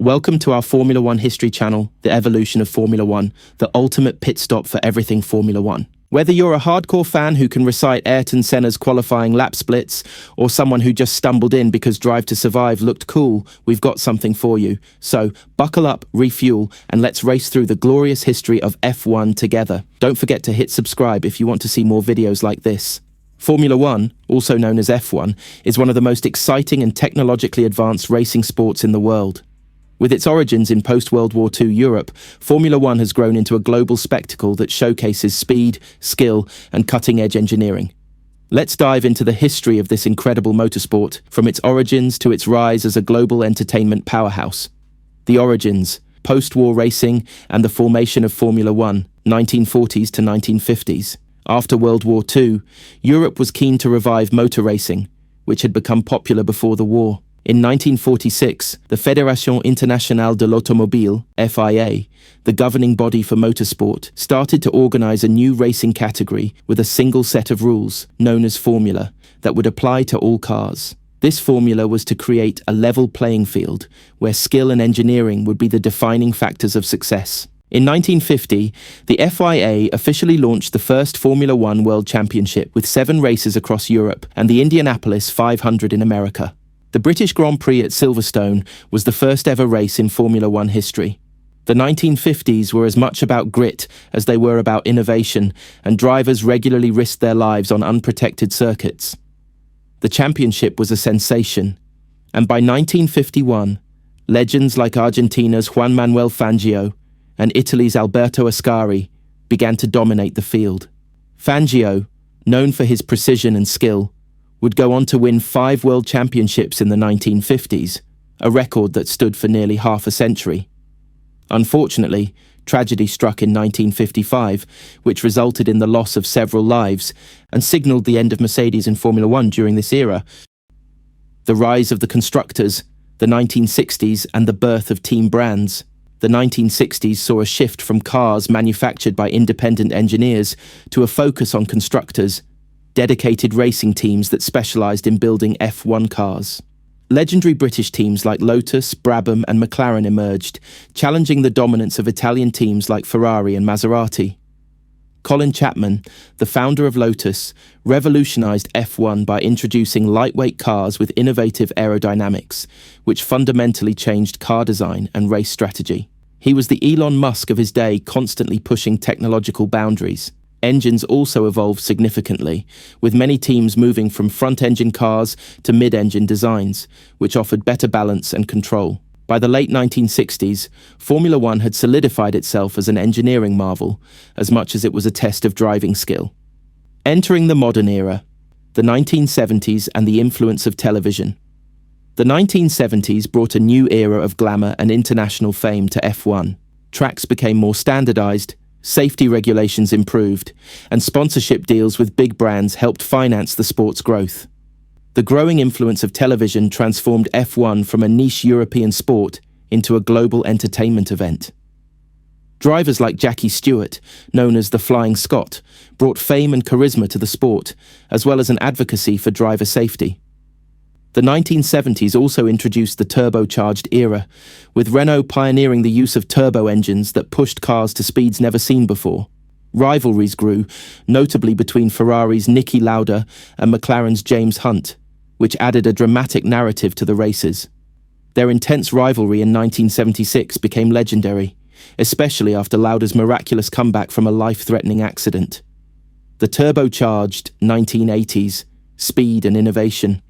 Welcome to our Formula One history channel, The Evolution of Formula One, the ultimate pit stop for everything Formula One. Whether you're a hardcore fan who can recite Ayrton Senna's qualifying lap splits, or someone who just stumbled in because Drive to Survive looked cool, we've got something for you. So, buckle up, refuel, and let's race through the glorious history of F1 together. Don't forget to hit subscribe if you want to see more videos like this. Formula One, also known as F1, is one of the most exciting and technologically advanced racing sports in the world. With its origins in post-World War II Europe, Formula One has grown into a global spectacle that showcases speed, skill, and cutting-edge engineering. Let's dive into the history of this incredible motorsport, from its origins to its rise as a global entertainment powerhouse. The origins, post-war racing, and the formation of Formula One, 1940s to 1950s. After World War II, Europe was keen to revive motor racing, which had become popular before the war. In 1946, the Fédération Internationale de l'Automobile, FIA, the governing body for motorsport, started to organize a new racing category with a single set of rules, known as formula, that would apply to all cars. This formula was to create a level playing field, where skill and engineering would be the defining factors of success. In 1950, the FIA officially launched the first Formula One World Championship with 7 races across Europe and the Indianapolis 500 in America. The British Grand Prix at Silverstone was the first ever race in Formula One history. The 1950s were as much about grit as they were about innovation, and drivers regularly risked their lives on unprotected circuits. The championship was a sensation, and by 1951, legends like Argentina's Juan Manuel Fangio and Italy's Alberto Ascari began to dominate the field. Fangio, known for his precision and skill, would go on to win 5 world championships in the 1950s, a record that stood for nearly half a century. Unfortunately, tragedy struck in 1955, which resulted in the loss of several lives and signaled the end of Mercedes in Formula One during this era. The rise of the constructors, the 1960s, and the birth of team brands. The 1960s saw a shift from cars manufactured by independent engineers to a focus on constructors, dedicated racing teams that specialised in building F1 cars. Legendary British teams like Lotus, Brabham and McLaren emerged, challenging the dominance of Italian teams like Ferrari and Maserati. Colin Chapman, the founder of Lotus, revolutionized F1 by introducing lightweight cars with innovative aerodynamics, which fundamentally changed car design and race strategy. He was the Elon Musk of his day, constantly pushing technological boundaries. Engines also evolved significantly, with many teams moving from front-engine cars to mid-engine designs, which offered better balance and control. By the late 1960s, Formula One had solidified itself as an engineering marvel, as much as it was a test of driving skill. Entering the modern era, the 1970s and the influence of television. The 1970s brought a new era of glamour and international fame to F1. Tracks became more standardized, safety regulations improved, and sponsorship deals with big brands helped finance the sport's growth. The growing influence of television transformed F1 from a niche European sport into a global entertainment event. Drivers like Jackie Stewart, known as the Flying Scot, brought fame and charisma to the sport, as well as an advocacy for driver safety. The 1970s also introduced the turbocharged era, with Renault pioneering the use of turbo engines that pushed cars to speeds never seen before. Rivalries grew, notably between Ferrari's Niki Lauda and McLaren's James Hunt, which added a dramatic narrative to the races. Their intense rivalry in 1976 became legendary, especially after Lauda's miraculous comeback from a life-threatening accident. The turbocharged 1980s, speed and innovation.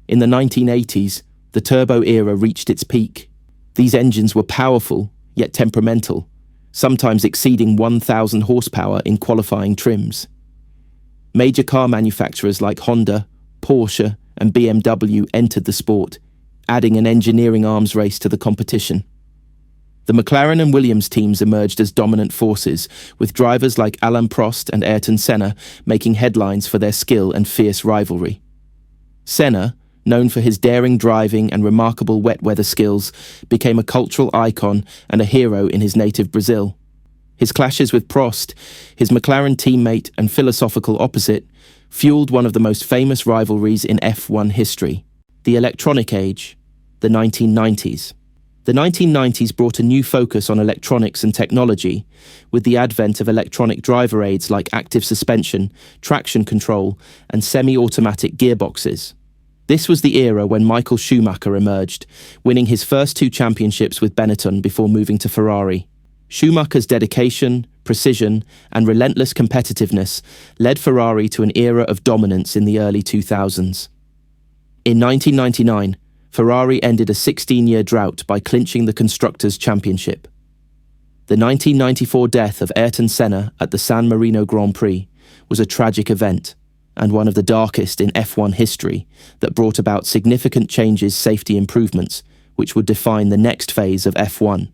In the 1980s, the turbo era reached its peak. These engines were powerful, yet temperamental, sometimes exceeding 1,000 horsepower in qualifying trims. Major car manufacturers like Honda, Porsche, and BMW entered the sport, adding an engineering arms race to the competition. The McLaren and Williams teams emerged as dominant forces, with drivers like Alain Prost and Ayrton Senna making headlines for their skill and fierce rivalry. Senna, known for his daring driving and remarkable wet weather skills, became a cultural icon and a hero in his native Brazil. His clashes with Prost, his McLaren teammate and philosophical opposite, fueled one of the most famous rivalries in F1 history, the electronic age, the 1990s. The 1990s brought a new focus on electronics and technology, with the advent of electronic driver aids like active suspension, traction control, and semi-automatic gearboxes. This was the era when Michael Schumacher emerged, winning his first 2 championships with Benetton before moving to Ferrari. Schumacher's dedication, precision, and relentless competitiveness led Ferrari to an era of dominance in the early 2000s. In 1999, Ferrari ended a 16-year drought by clinching the Constructors' Championship. The 1994 death of Ayrton Senna at the San Marino Grand Prix was a tragic event, and one of the darkest in F1 history, that brought about significant changes, safety improvements, which would define the next phase of F1.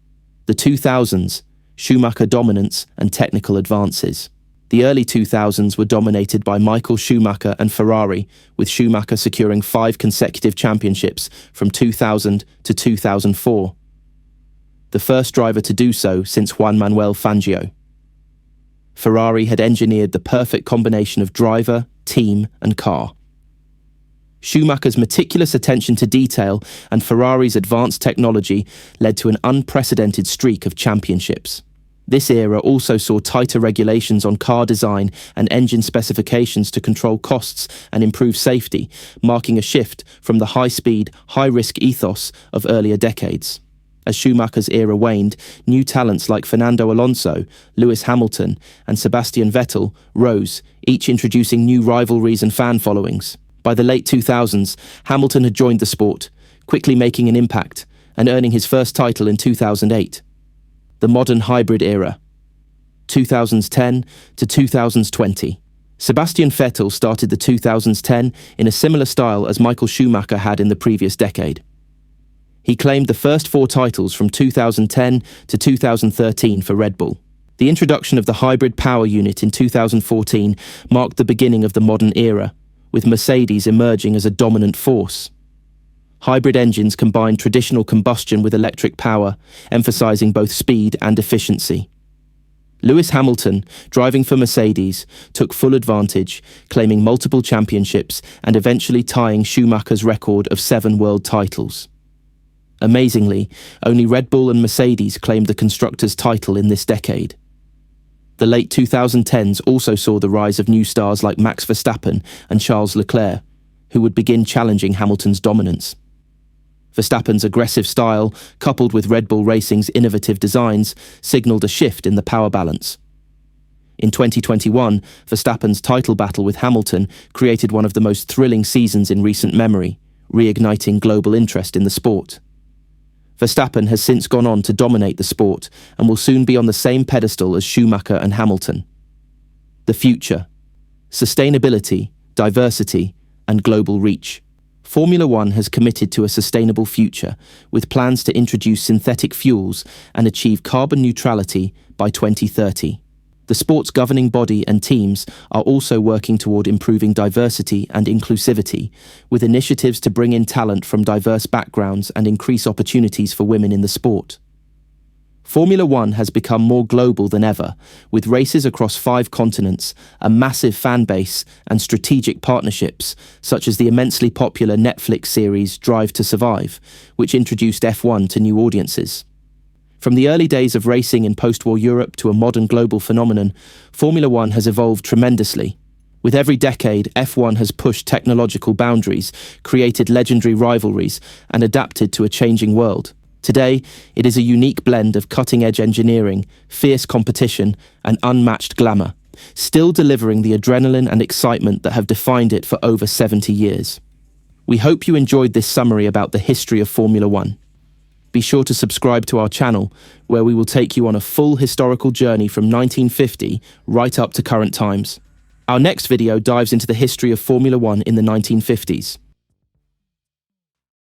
The 2000s, Schumacher dominance and technical advances. The early 2000s were dominated by Michael Schumacher and Ferrari, with Schumacher securing 5 consecutive championships from 2000 to 2004. The first driver to do so since Juan Manuel Fangio. Ferrari had engineered the perfect combination of driver, team, and car. Schumacher's meticulous attention to detail and Ferrari's advanced technology led to an unprecedented streak of championships. This era also saw tighter regulations on car design and engine specifications to control costs and improve safety, marking a shift from the high-speed, high-risk ethos of earlier decades. As Schumacher's era waned, new talents like Fernando Alonso, Lewis Hamilton, and Sebastian Vettel rose, each introducing new rivalries and fan followings. By the late 2000s, Hamilton had joined the sport, quickly making an impact and earning his first title in 2008. The modern hybrid era, 2010 to 2020. Sebastian Vettel started the 2010 in a similar style as Michael Schumacher had in the previous decade. He claimed the first 4 titles from 2010 to 2013 for Red Bull. The introduction of the hybrid power unit in 2014 marked the beginning of the modern era, with Mercedes emerging as a dominant force. Hybrid engines combine traditional combustion with electric power, emphasizing both speed and efficiency. Lewis Hamilton, driving for Mercedes, took full advantage, claiming multiple championships and eventually tying Schumacher's record of 7 world titles. Amazingly, only Red Bull and Mercedes claimed the constructors' title in this decade. The late 2010s also saw the rise of new stars like Max Verstappen and Charles Leclerc, who would begin challenging Hamilton's dominance. Verstappen's aggressive style, coupled with Red Bull Racing's innovative designs, signaled a shift in the power balance. In 2021, Verstappen's title battle with Hamilton created one of the most thrilling seasons in recent memory, reigniting global interest in the sport. Verstappen has since gone on to dominate the sport and will soon be on the same pedestal as Schumacher and Hamilton. The future: sustainability, diversity, and global reach. Formula One has committed to a sustainable future, with plans to introduce synthetic fuels and achieve carbon neutrality by 2030. The sport's governing body and teams are also working toward improving diversity and inclusivity, with initiatives to bring in talent from diverse backgrounds and increase opportunities for women in the sport. Formula One has become more global than ever, with races across 5 continents, a massive fan base, and strategic partnerships, such as the immensely popular Netflix series Drive to Survive, which introduced F1 to new audiences. From the early days of racing in post-war Europe to a modern global phenomenon, Formula One has evolved tremendously. With every decade, F1 has pushed technological boundaries, created legendary rivalries, and adapted to a changing world. Today, it is a unique blend of cutting-edge engineering, fierce competition, and unmatched glamour, still delivering the adrenaline and excitement that have defined it for over 70 years. We hope you enjoyed this summary about the history of Formula One. Be sure to subscribe to our channel, where we will take you on a full historical journey from 1950 right up to current times. Our next video dives into the history of Formula One in the 1950s.